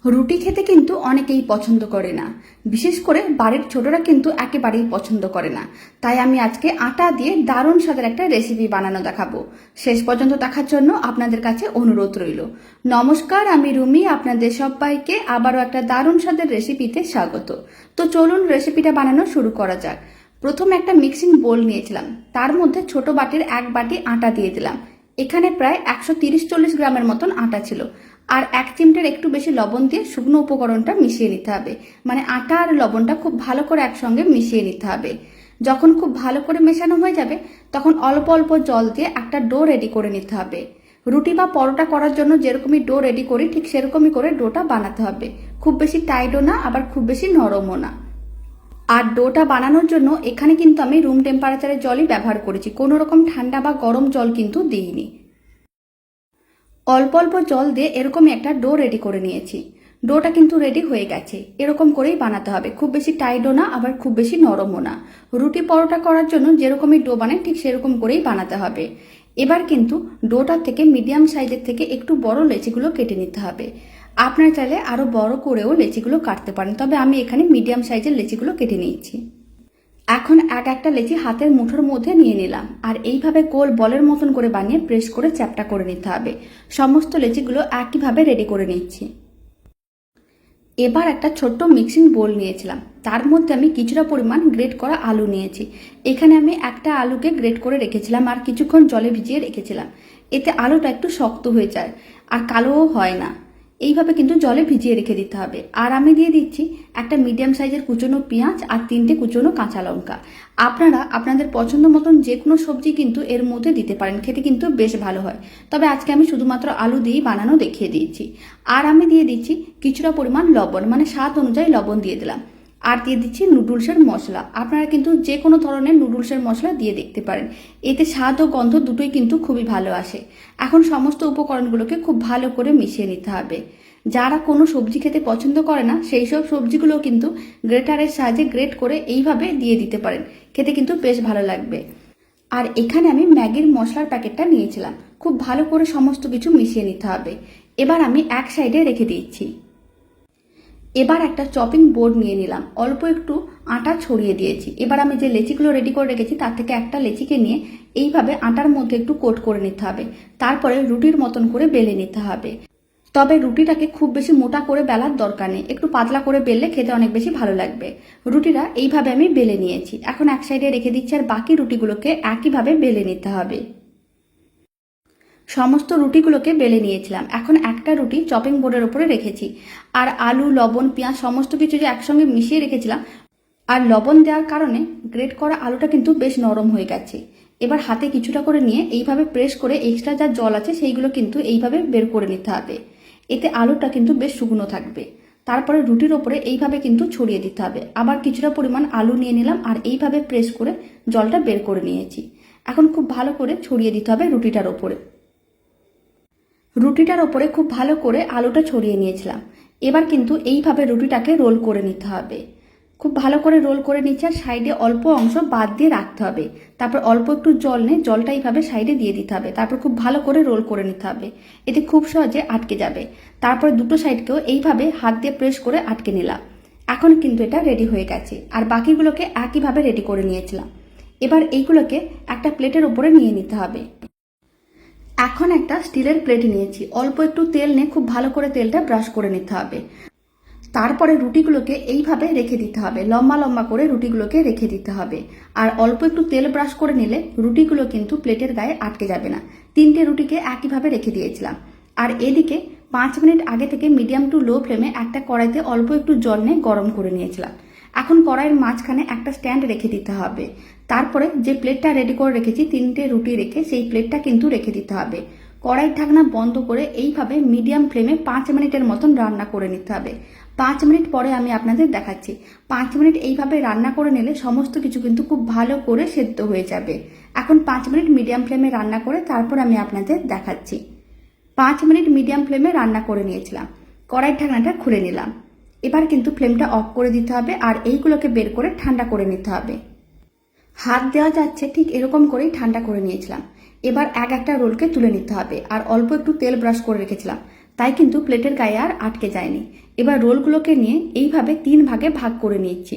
রুটি খেতে কিন্তু অনেকেই পছন্দ করে না, বিশেষ করে বাড়ির ছোটরা কিন্তু একেবারেই পছন্দ করে না। তাই আমি আজকে আটা দিয়ে দারুণ স্বাদের একটা রেসিপি বানানো দেখাবো। শেষ পর্যন্ত দেখার জন্য আপনাদের কাছে অনুরোধ রইল। নমস্কার, আমি রুমি, আপনাদের সবাইকে আবারও একটা দারুণ স্বাদের রেসিপিতে স্বাগত। তো চলুন রেসিপিটা বানানো শুরু করা যাক। প্রথমে একটা মিক্সিং বোল নিয়েছিলাম, তার মধ্যে ছোট বাটির 1 বাটি আটা দিয়ে দিলাম। এখানে প্রায় 130-40 গ্রামের মতন আটা ছিল। আর 1 চিমটের একটু বেশি লবণ দিয়ে শুকনো উপকরণটা মিশিয়ে নিতে হবে। মানে আটা আর লবণটা খুব ভালো করে একসঙ্গে মিশিয়ে নিতে হবে। যখন খুব ভালো করে মেশানো হয়ে যাবে তখন অল্প অল্প জল দিয়ে একটা ডো রেডি করে নিতে হবে। রুটি বা পরোটা করার জন্য যেরকমই ডো রেডি করি ঠিক সেরকমই করে ডোটা বানাতে হবে। খুব বেশি টাইটও না, আবার খুব বেশি নরমও না। আর ডোটা বানানোর জন্য এখানে কিন্তু আমি রুম টেম্পারেচারের জলই ব্যবহার করেছি, কোনো রকম ঠান্ডা বা গরম জল কিন্তু দিইনি। অল্প অল্প জল দিয়ে এরকমই একটা ডো রেডি করে নিয়েছি। ডোটা কিন্তু রেডি হয়ে গেছে। এরকম করেই বানাতে হবে, খুব বেশি টাইটও না, আবার খুব বেশি নরমও না। রুটি পরোটা করার জন্য যেরকমই ডো বানায় ঠিক সেরকম করেই বানাতে হবে। এবার কিন্তু ডোটার থেকে মিডিয়াম সাইজের থেকে একটু বড় লেচিগুলো কেটে নিতে হবে। আপনারা চাইলে আরো বড় করেও লেচিগুলো কাটতে পারেন, তবে আমি এখানে মিডিয়াম সাইজের লেচিগুলো কেটে নিয়েছি। এখন এক একটা লেচি হাতের মুঠোর মধ্যে নিয়ে নিলাম, আর এইভাবে গোল বলের মতন করে বানিয়ে প্রেস করে চ্যাপটা করে নিতে হবে। সমস্ত লেচিগুলো একইভাবে রেডি করে নিচ্ছি। এবার একটা ছোট্ট মিক্সিং বোল নিয়েছিলাম, তার মধ্যে আমি কিছুটা পরিমাণ গ্রেট করা আলু নিয়েছি। এখানে আমি একটা আলুকে গ্রেট করে রেখেছিলাম আর কিছুক্ষণ জলে ভিজিয়ে রেখেছিলাম। এতে আলুটা একটু শক্ত হয়ে যায় আর কালোও হয় না। এইভাবে কিন্তু জলে ভিজিয়ে রেখে দিতে হবে। আর আমি দিয়ে দিচ্ছি একটা মিডিয়াম সাইজের কুচনো পেঁয়াজ আর 3টে কুচনো কাঁচা লঙ্কা। আপনারা আপনাদের পছন্দ মতন যে কোনো সবজি কিন্তু এর মধ্যে দিতে পারেন, খেতে কিন্তু বেশ ভালো হয়। তবে আজকে আমি শুধুমাত্র আলু দিয়েই বানানো দেখিয়ে দিয়েছি। আর আমি দিয়ে দিচ্ছি কিছুটা পরিমাণ লবণ, মানে স্বাদ অনুযায়ী লবণ দিয়ে দিলাম। আর দিয়ে দিচ্ছি নুডলসের মশলা। আপনারা কিন্তু যে কোনো ধরনের নুডলসের মশলা দিয়ে দেখতে পারেন, এতে স্বাদ ও গন্ধ দুটোই কিন্তু খুবই ভালো আসে। এখন সমস্ত উপকরণগুলোকে খুব ভালো করে মিশিয়ে নিতে হবে। যারা কোনো সবজি খেতে পছন্দ করে না সেই সব সবজিগুলো কিন্তু গ্রেটারের সাহায্যে গ্রেট করে এইভাবে দিয়ে দিতে পারেন, খেতে কিন্তু বেশ ভালো লাগবে। আর এখানে আমি ম্যাগির মশলার প্যাকেটটা নিয়েছিলাম। খুব ভালো করে সমস্ত কিছু মিশিয়ে নিতে হবে। এবার আমি এক সাইডে রেখে দিচ্ছি। এবার একটা চপিং বোর্ড নিয়ে নিলাম, অল্প একটু আটা ছড়িয়ে দিয়েছি। এবার আমি যে লেচিগুলো রেডি করে রেখেছি তার থেকে একটা লেচিকে নিয়ে এইভাবে আটার মধ্যে একটু কোট করে নিতে হবে। তারপরে রুটির মতন করে বেলে নিতে হবে। তবে রুটিটাকে খুব বেশি মোটা করে বেলার দরকার নেই, একটু পাতলা করে বেললে খেতে অনেক বেশি ভালো লাগবে। রুটিটা এইভাবে আমি বেলে নিয়েছি, এখন এক সাইডে রেখে দিচ্ছি। আর বাকি রুটিগুলোকে একইভাবে বেলে নিতে হবে। সমস্ত রুটিগুলোকে বেলে নিয়েছিলাম, এখন একটা রুটি চপিং বোর্ডের উপরে রেখেছি। আর আলু, লবণ, পেঁয়াজ সমস্ত কিছু যে একসঙ্গে মিশিয়ে রেখেছিলাম আর লবণ দেওয়ার কারণে গ্রেট করা আলুটা কিন্তু বেশ নরম হয়ে গেছে। এবার হাতে কিছুটা করে নিয়ে এইভাবে প্রেস করে এক্সট্রা যা জল আছে সেইগুলো কিন্তু এইভাবে বের করে নিতে হবে। এতে আলুটা কিন্তু বেশ শুকনো থাকবে। তারপরে রুটির ওপরে এইভাবে কিন্তু ছড়িয়ে দিতে হবে। আবার কিছুটা পরিমাণ আলু নিয়ে নিলাম আর এইভাবে প্রেস করে জলটা বের করে নিয়েছি। এখন খুব ভালো করে ছড়িয়ে দিতে হবে রুটিটার ওপরে। রুটিটার ওপরে খুব ভালো করে আলুটা ছড়িয়ে নিয়েছিলাম। এবার কিন্তু এইভাবে রুটিটাকে রোল করে নিতে হবে। খুব ভালো করে রোল করে নিচ্ছে আর সাইডে অল্প অংশ বাদ দিয়ে রাখতে হবে। তারপর অল্প একটু জল নিয়ে জলটা এইভাবে সাইডে দিয়ে দিতে হবে। তারপর খুব ভালো করে রোল করে নিতে হবে, এতে খুব সহজে আটকে যাবে। তারপরে দুটো সাইডকেও এইভাবে হাত দিয়ে প্রেস করে আটকে নিলাম। এখন কিন্তু এটা রেডি হয়ে গেছে। আর বাকিগুলোকে একইভাবে রেডি করে নিয়েছিলাম। এবার এইগুলোকে একটা প্লেটের উপরে নিয়ে নিতে হবে। এখন একটা স্টিলের প্লেট নিয়েছি, অল্প একটু তেল নিয়ে খুব ভালো করে তেলটা ব্রাশ করে নিতে হবে। তারপরে রুটিগুলোকে এইভাবে রেখে দিতে হবে, লম্বা লম্বা করে রুটিগুলোকে রেখে দিতে হবে। আর অল্প একটু তেল ব্রাশ করে নিলে রুটিগুলো কিন্তু প্লেটের গায়ে আটকে যাবে না। 3টে রুটিকে একইভাবে রেখে দিয়েছিলাম। আর এদিকে 5 মিনিট আগে থেকে মিডিয়াম টু লো ফ্লেমে একটা কড়াইতে অল্প একটু জল নিয়ে গরম করে নিয়েছিলাম। এখন কড়াইয়ের মাঝখানে একটা স্ট্যান্ড রেখে দিতে হবে। তারপরে যে প্লেটটা রেডি করে রেখেছি 3টে রুটি রেখে সেই প্লেটটা কিন্তু রেখে দিতে হবে। কড়াইয়ের ঢাকনা বন্ধ করে এইভাবে মিডিয়াম ফ্লেমে 5 মিনিটের মতন রান্না করে নিতে হবে। 5 মিনিট পরে আমি আপনাদের দেখাচ্ছি। 5 মিনিট এইভাবে রান্না করে নিলে সমস্ত কিছু কিন্তু খুব ভালো করে সেদ্ধ হয়ে যাবে। এখন 5 মিনিট মিডিয়াম ফ্লেমে রান্না করে তারপর আমি আপনাদের দেখাচ্ছি। 5 মিনিট মিডিয়াম ফ্লেমে রান্না করে নিয়েছিলাম। কড়াইয়ের ঢাকনাটা খুলে নিলাম। এবার কিন্তু ফ্লেমটা অফ করে দিতে হবে আর এইগুলোকে বের করে ঠান্ডা করে নিতে হবে। হাত দেওয়া যাচ্ছে ঠিক এরকম করেই ঠান্ডা করে নিয়েছিলাম। এবার এক একটা রোলকে তুলে নিতে হবে। আর অল্প একটু তেল ব্রাশ করে রেখেছিলাম, তাই কিন্তু প্লেটের গায়ে আর আটকে যায়নি। এবার রোলগুলোকে নিয়ে এইভাবে 3 ভাগে ভাগ করে নিচ্ছি।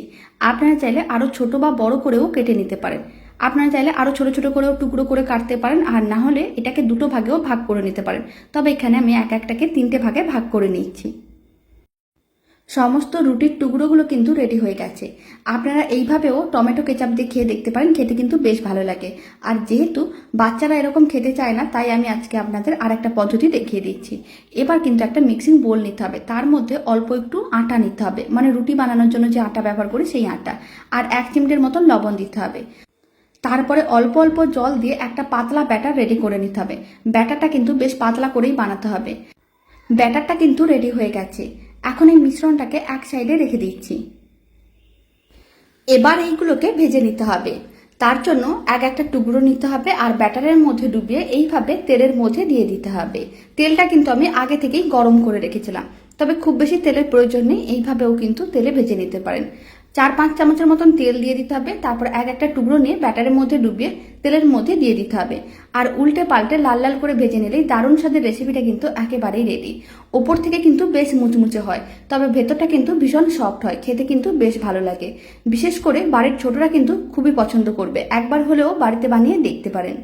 আপনারা চাইলে আরও ছোট বা বড় করেও কেটে নিতে পারেন। আপনারা চাইলে আরও ছোট ছোট করেও টুকরো করে কাটতে পারেন, আর না হলে এটাকে 2 ভাগেও ভাগ করে নিতে পারেন। তবে এখানে আমি একটাকে 3টে ভাগে ভাগ করে নিচ্ছি। সমস্ত রুটির টুকরোগুলো কিন্তু রেডি হয়ে গেছে। আপনারা এইভাবেও টমেটো কেচাপ দিয়ে খেয়ে দেখতে পারেন, খেতে কিন্তু বেশ ভালো লাগে। আর যেহেতু বাচ্চারা এরকম খেতে চায় না, তাই আমি আজকে আপনাদের আরেকটা পদ্ধতি দেখিয়ে দিচ্ছি। এবার কিন্তু একটা মিক্সিং বোল নিতে হবে, তার মধ্যে অল্প একটু আটা নিতে হবে, মানে রুটি বানানোর জন্য যে আটা ব্যবহার করি সেই আটা, আর 1 চিমটের মতন লবণ দিতে হবে। তারপরে অল্প অল্প জল দিয়ে একটা পাতলা ব্যাটার রেডি করে নিতে হবে। ব্যাটারটা কিন্তু বেশ পাতলা করেই বানাতে হবে। ব্যাটারটা কিন্তু রেডি হয়ে গেছে। এখন এই মিশ্রণটাকে এক সাইডে রেখে দিচ্ছি। এবার এইগুলোকে ভেজে নিতে হবে। তার জন্য একটা টুকরো নিতে হবে আর ব্যাটারের মধ্যে ডুবিয়ে এইভাবে তেলের মধ্যে দিয়ে দিতে হবে। তেলটা কিন্তু আমি আগে থেকেই গরম করে রেখেছিলাম, তবে খুব বেশি তেলের প্রয়োজন নেই, এইভাবেও কিন্তু তেলে ভেজে নিতে পারেন। 4-5 চামচের মতন তেল দিয়ে দিতে হবে। তারপর একটা টুকরো নিয়ে ব্যাটারের মধ্যে ডুবিয়ে তেলের মধ্যে দিয়ে দিতে হবে। আর উল্টে পাল্টে লাল লাল করে ভেজে নিলেই দারুণ স্বাদের রেসিপিটা কিন্তু একেবারেই রেডি। ওপর থেকে কিন্তু বেশ মুচমুচে হয়, তবে ভেতরটা কিন্তু ভীষণ সফট হয়, খেতে কিন্তু বেশ ভালো লাগে। বিশেষ করে বাড়ির ছোটরা কিন্তু খুবই পছন্দ করবে। একবার হলেও বাড়িতে বানিয়ে দেখতে পারেন।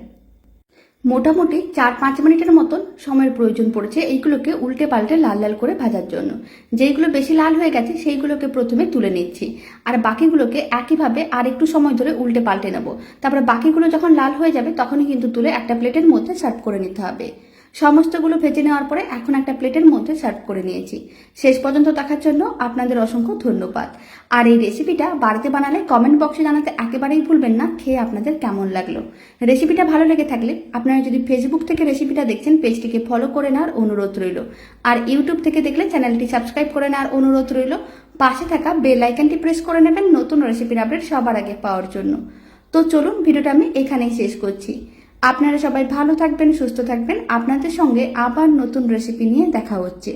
মোটামুটি 4-5 মিনিটের মতন সময়ের প্রয়োজন পড়েছে এইগুলোকে উল্টে পাল্টে লাল লাল করে ভাজার জন্য। যেইগুলো বেশি লাল হয়ে গেছে সেইগুলোকে প্রথমে তুলে নিচ্ছি, আর বাকিগুলোকে একইভাবে আর একটু সময় ধরে উল্টে পাল্টে নেব। তারপরে বাকিগুলো যখন লাল হয়ে যাবে তখনই কিন্তু তুলে একটা প্লেটের মধ্যে সার্ভ করে নিতে হবে। সমস্তগুলো ভেজে নেওয়ার পরে এখন একটা প্লেটের মধ্যে সার্ভ করে নিয়েছি। শেষ পর্যন্ত দেখার জন্য আপনাদের অসংখ্য ধন্যবাদ। আর এই রেসিপিটা বাড়িতে বানালে কমেন্ট বক্সে জানাতে একেবারেই ভুলবেন না খেয়ে আপনাদের কেমন লাগলো। রেসিপিটা ভালো লেগে থাকলে আপনারা যদি ফেসবুক থেকে রেসিপিটা দেখছেন, পেজটিকে ফলো করে নেওয়ার অনুরোধ রইল। আর ইউটিউব থেকে দেখলে চ্যানেলটি সাবস্ক্রাইব করে নেওয়ার অনুরোধ রইল। পাশে থাকা বেল আইকনটি প্রেস করে নেবেন নতুন রেসিপির আপডেট সবার আগে পাওয়ার জন্য। তো চলুন, ভিডিওটা আমি এখানেই শেষ করছি। আপনারা সবাই ভালো থাকবেন, সুস্থ থাকবেন। আপনাদের সঙ্গে আবার নতুন রেসিপি নিয়ে দেখা হচ্ছে।